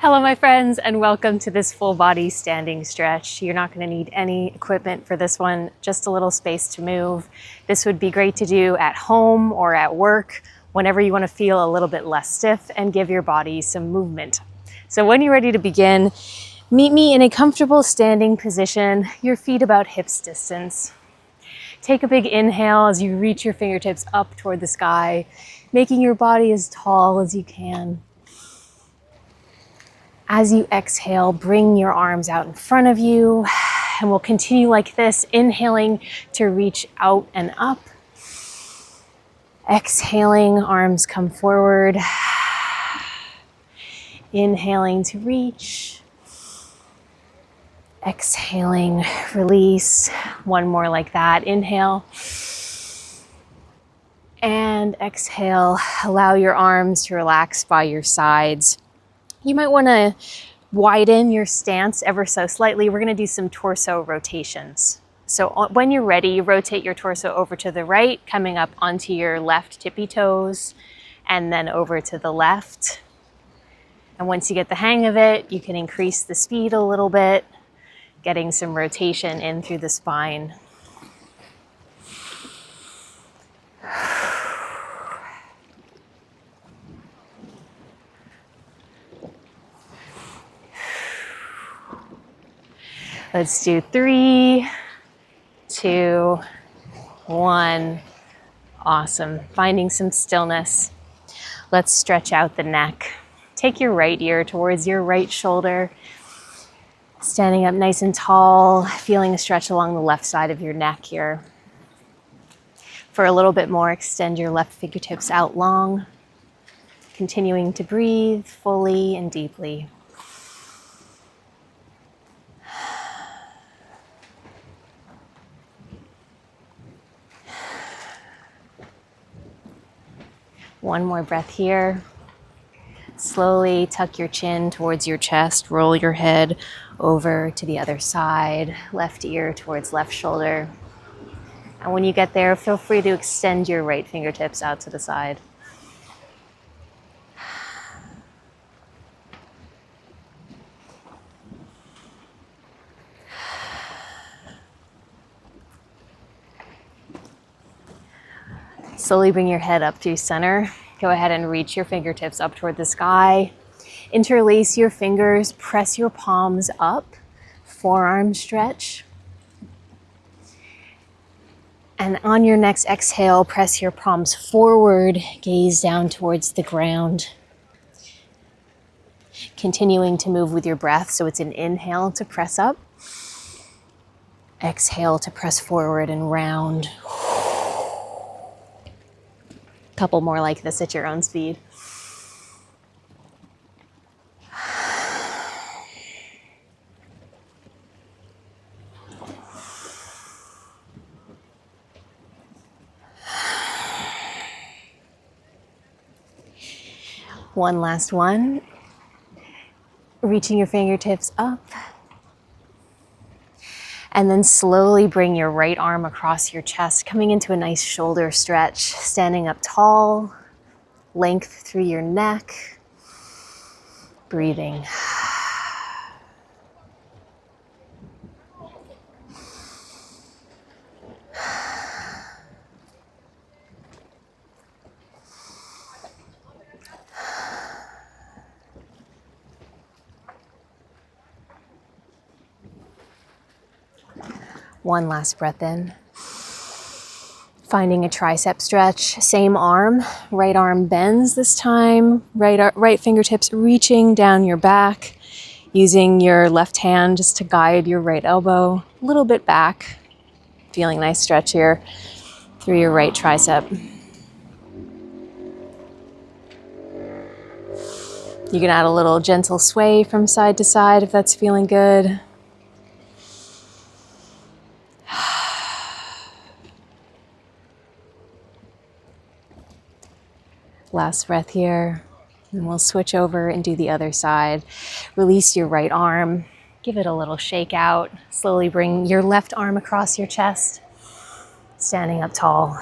Hello my friends, and welcome to this full body standing stretch. You're not going to need any equipment for this one, just a little space to move. This would be great to do at home or at work, whenever you want to feel a little bit less stiff and give your body some movement. So when you're ready to begin, meet me in a comfortable standing position, your feet about hips distance. Take a big inhale as you reach your fingertips up toward the sky, making your body as tall as you can. As you exhale, bring your arms out in front of you, and we'll continue like this, inhaling to reach out and up. Exhaling, arms come forward. Inhaling to reach. Exhaling, release. One more like that. Inhale. And exhale, allow your arms to relax by your sides. You might want to widen your stance ever so slightly. We're going to do some torso rotations. So when you're ready, rotate your torso over to the right, coming up onto your left tippy toes, and then over to the left. And once you get the hang of it, you can increase the speed a little bit, getting some rotation in through the spine. Let's do 3, 2, 1. Awesome. Finding some stillness. Let's stretch out the neck. Take your right ear towards your right shoulder. Standing up nice and tall, feeling a stretch along the left side of your neck here. For a little bit more, extend your left fingertips out long. Continuing to breathe fully and deeply. One more breath here. Slowly tuck your chin towards your chest, roll your head over to the other side, left ear towards left shoulder. And when you get there, feel free to extend your right fingertips out to the side. Slowly bring your head up through center. Go ahead and reach your fingertips up toward the sky. Interlace your fingers, press your palms up, forearm stretch. And on your next exhale, press your palms forward, gaze down towards the ground. Continuing to move with your breath, so it's an inhale to press up. Exhale to press forward and round. Couple more like this at your own speed. One last one. Reaching your fingertips up. And then slowly bring your right arm across your chest, coming into a nice shoulder stretch, standing up tall, length through your neck, breathing. One last breath in. Finding a tricep stretch, same arm, right arm bends this time, right fingertips reaching down your back, using your left hand just to guide your right elbow a little bit back. Feeling nice stretch here through your right tricep. You can add a little gentle sway from side to side if that's feeling good. Last breath here, and we'll switch over and do the other side. Release your right arm, give it a little shake out. Slowly bring your left arm across your chest, standing up tall.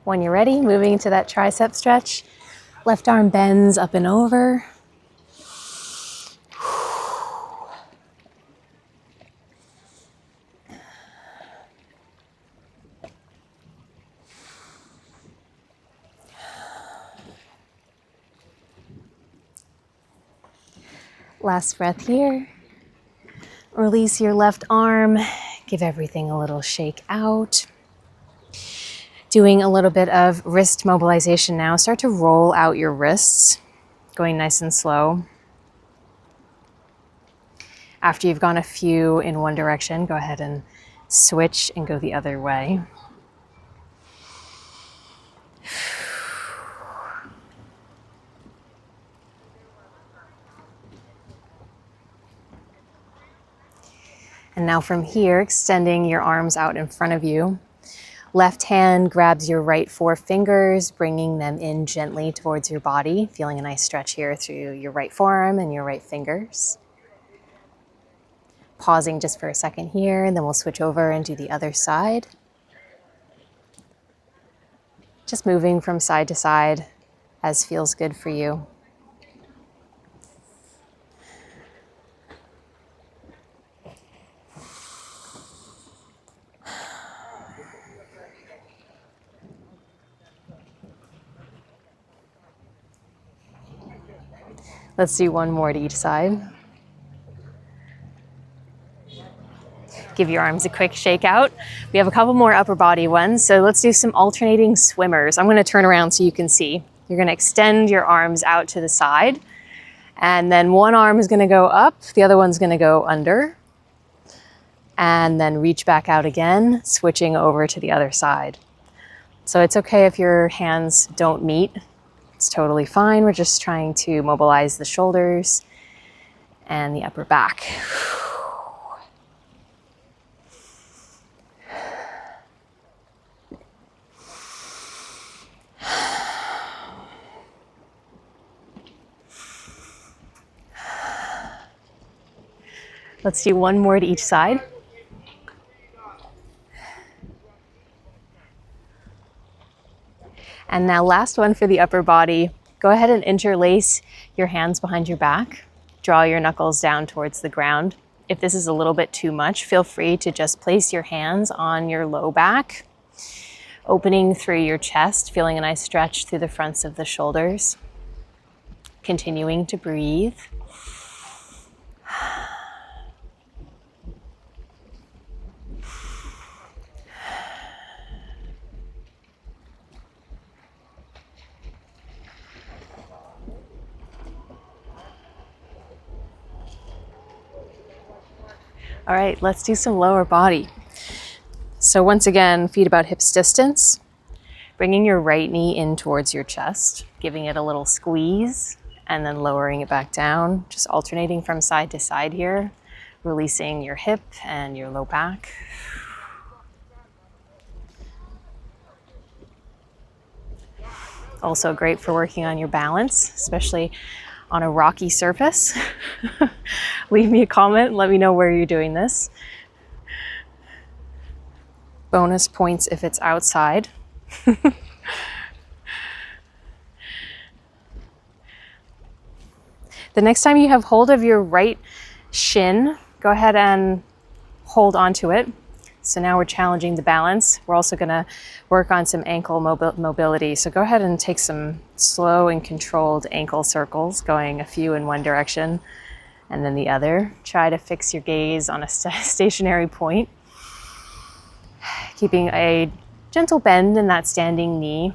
When you're ready, moving into that tricep stretch. Left arm bends up and over. Last breath here. Release your left arm. Give everything a little shake out. Doing a little bit of wrist mobilization now. Start to roll out your wrists, going nice and slow. After you've gone a few in one direction, go ahead and switch and go the other way. And now from here, extending your arms out in front of you. Left hand grabs your right forefingers, bringing them in gently towards your body, feeling a nice stretch here through your right forearm and your right fingers. Pausing just for a second here, and then we'll switch over and do the other side. Just moving from side to side as feels good for you. Let's do one more to each side. Give your arms a quick shake out. We have a couple more upper body ones, so let's do some alternating swimmers. I'm gonna turn around so you can see. You're gonna extend your arms out to the side, and then one arm is gonna go up, the other one's gonna go under, and then reach back out again, switching over to the other side. So it's okay if your hands don't meet. It's totally fine. We're just trying to mobilize the shoulders and the upper back. Let's do one more to each side. And now last one for the upper body. Go ahead and interlace your hands behind your back. Draw your knuckles down towards the ground. If this is a little bit too much, feel free to just place your hands on your low back, opening through your chest, feeling a nice stretch through the fronts of the shoulders. Continuing to breathe. All right, let's do some lower body. So once again, feet about hips distance, bringing your right knee in towards your chest, giving it a little squeeze, and then lowering it back down, just alternating from side to side here, releasing your hip and your low back. Also great for working on your balance, especially on a rocky surface. Leave me a comment and let me know where you're doing this. Bonus points if it's outside. The next time you have hold of your right shin, go ahead and hold onto it. So now we're challenging the balance. We're also gonna work on some ankle mobility. So go ahead and take some slow and controlled ankle circles, going a few in one direction and then the other. Try to fix your gaze on a stationary point, keeping a gentle bend in that standing knee.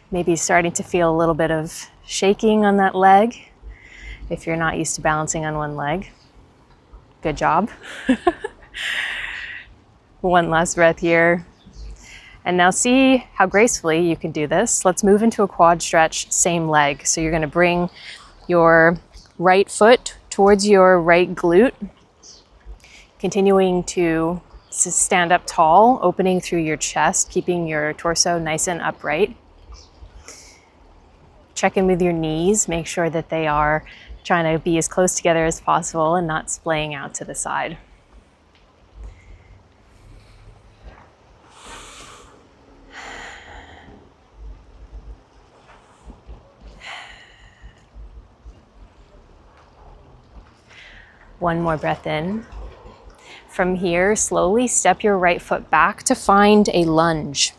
Maybe starting to feel a little bit of shaking on that leg if you're not used to balancing on one leg. Good job. One last breath here. And now see how gracefully you can do this. Let's move into a quad stretch, same leg. So you're gonna bring your right foot towards your right glute, continuing to stand up tall, opening through your chest, keeping your torso nice and upright. Check in with your knees, make sure that they are trying to be as close together as possible and not splaying out to the side. One more breath in. From here, slowly step your right foot back to find a lunge.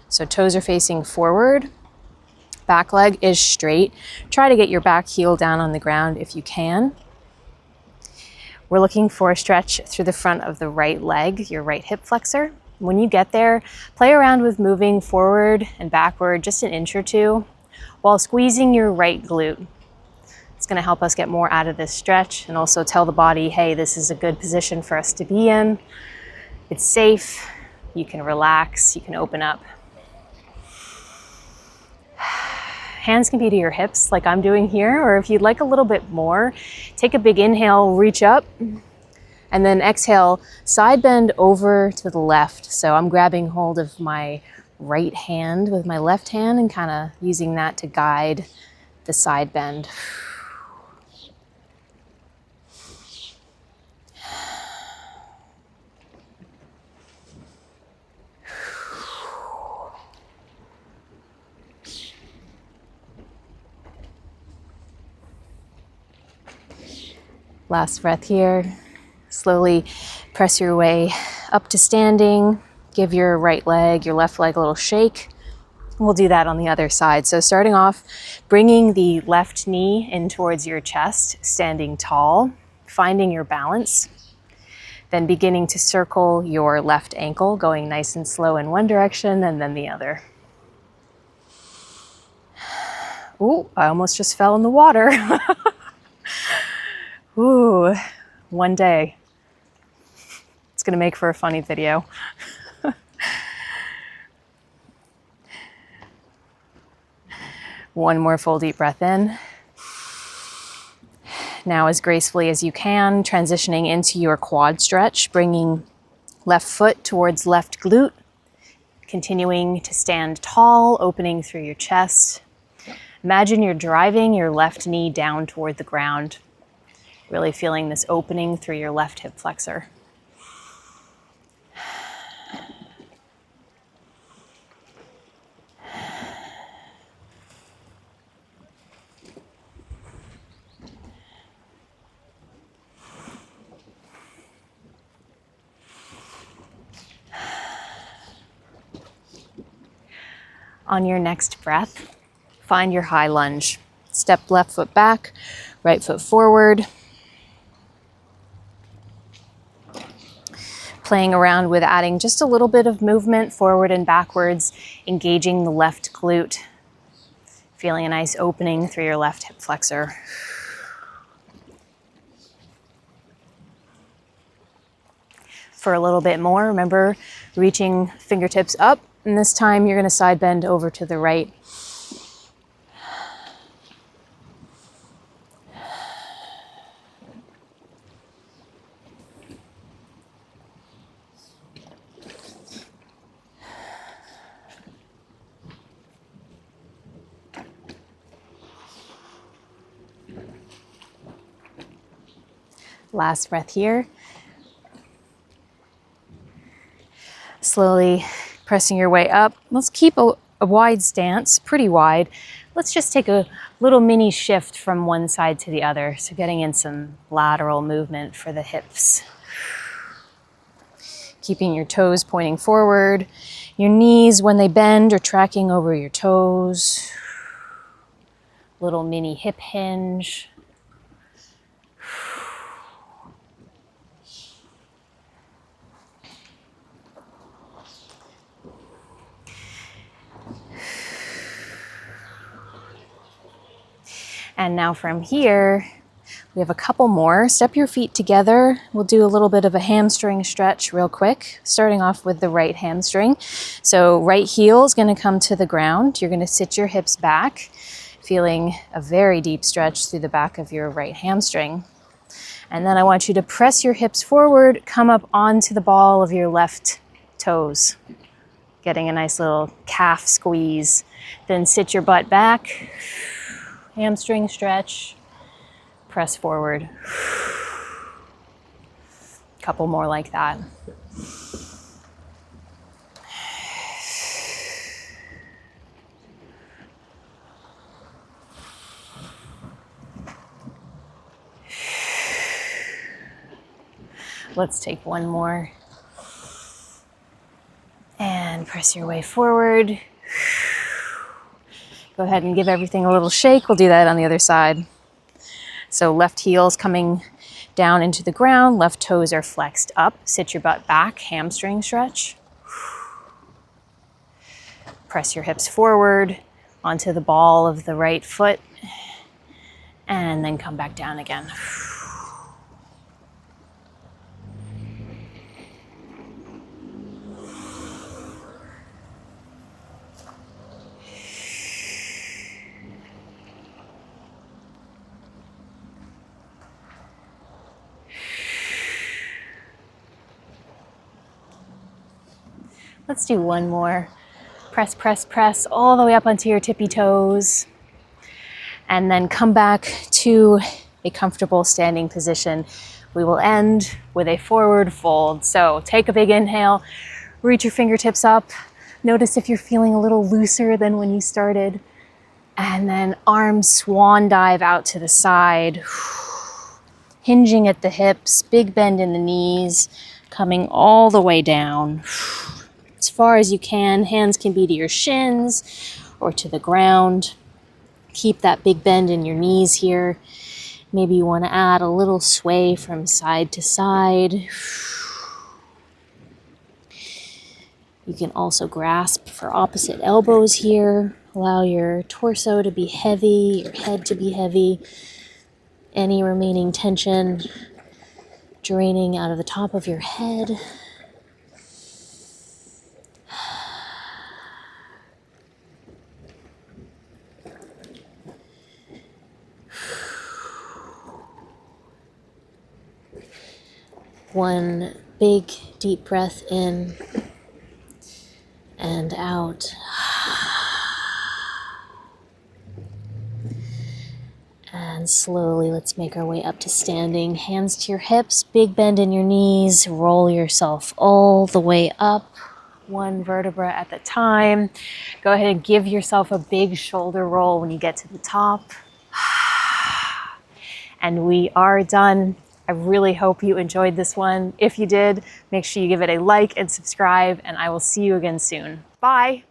So toes are facing forward, back leg is straight. Try to get your back heel down on the ground if you can. We're looking for a stretch through the front of the right leg, your right hip flexor. When you get there, play around with moving forward and backward just an inch or two while squeezing your right glute. It's going to help us get more out of this stretch and also tell the body, hey, this is a good position for us to be in. It's safe. You can relax. You can open up. Hands can be to your hips like I'm doing here, or if you'd like a little bit more, take a big inhale, reach up, and then exhale, side bend over to the left. So I'm grabbing hold of my right hand with my left hand and kind of using that to guide the side bend. Last breath here. Slowly press your way up to standing. Give your right leg, your left leg a little shake. We'll do that on the other side. So starting off, bringing the left knee in towards your chest, standing tall, finding your balance. Then beginning to circle your left ankle, going nice and slow in one direction and then the other. Ooh, I almost just fell in the water. Ooh, one day. It's gonna make for a funny video. One more full deep breath in. Now as gracefully as you can, transitioning into your quad stretch, bringing left foot towards left glute, continuing to stand tall, opening through your chest. Imagine you're driving your left knee down toward the ground, really feeling this opening through your left hip flexor. On your next breath, find your high lunge. Step left foot back, right foot forward. Playing around with adding just a little bit of movement forward and backwards, engaging the left glute. Feeling a nice opening through your left hip flexor. For a little bit more, remember reaching fingertips up, and this time you're going to side bend over to the right. Last breath here. Slowly pressing your way up. Let's keep a wide stance, pretty wide. Let's just take a little mini shift from one side to the other. So getting in some lateral movement for the hips. Keeping your toes pointing forward. Your knees, when they bend, are tracking over your toes. Little mini hip hinge. And now from here, we have a couple more. Step your feet together. We'll do a little bit of a hamstring stretch real quick, starting off with the right hamstring. So right heel is going to come to the ground. You're going to sit your hips back, feeling a very deep stretch through the back of your right hamstring. And then I want you to press your hips forward, come up onto the ball of your left toes, getting a nice little calf squeeze. Then sit your butt back. Hamstring stretch, press forward. Couple more like that. Let's take one more. And press your way forward. Go ahead and give everything a little shake. We'll do that on the other side. So left heel's coming down into the ground, left toes are flexed up. Sit your butt back, hamstring stretch. Press your hips forward onto the ball of the right foot, and then come back down again. Let's do one more. Press, press, press all the way up onto your tippy toes. And then come back to a comfortable standing position. We will end with a forward fold. So take a big inhale, reach your fingertips up. Notice if you're feeling a little looser than when you started. And then arms swan dive out to the side. Hinging at the hips, big bend in the knees, coming all the way down. As far as you can, hands can be to your shins or to the ground. Keep that big bend in your knees here. Maybe you want to add a little sway from side to side. You can also grasp for opposite elbows here. Allow your torso to be heavy, your head to be heavy. Any remaining tension draining out of the top of your head. One big deep breath in and out. And slowly let's make our way up to standing. Hands to your hips, big bend in your knees, roll yourself all the way up, one vertebra at a time. Go ahead and give yourself a big shoulder roll when you get to the top. And we are done. I really hope you enjoyed this one. If you did, make sure you give it a like and subscribe, and I will see you again soon. Bye.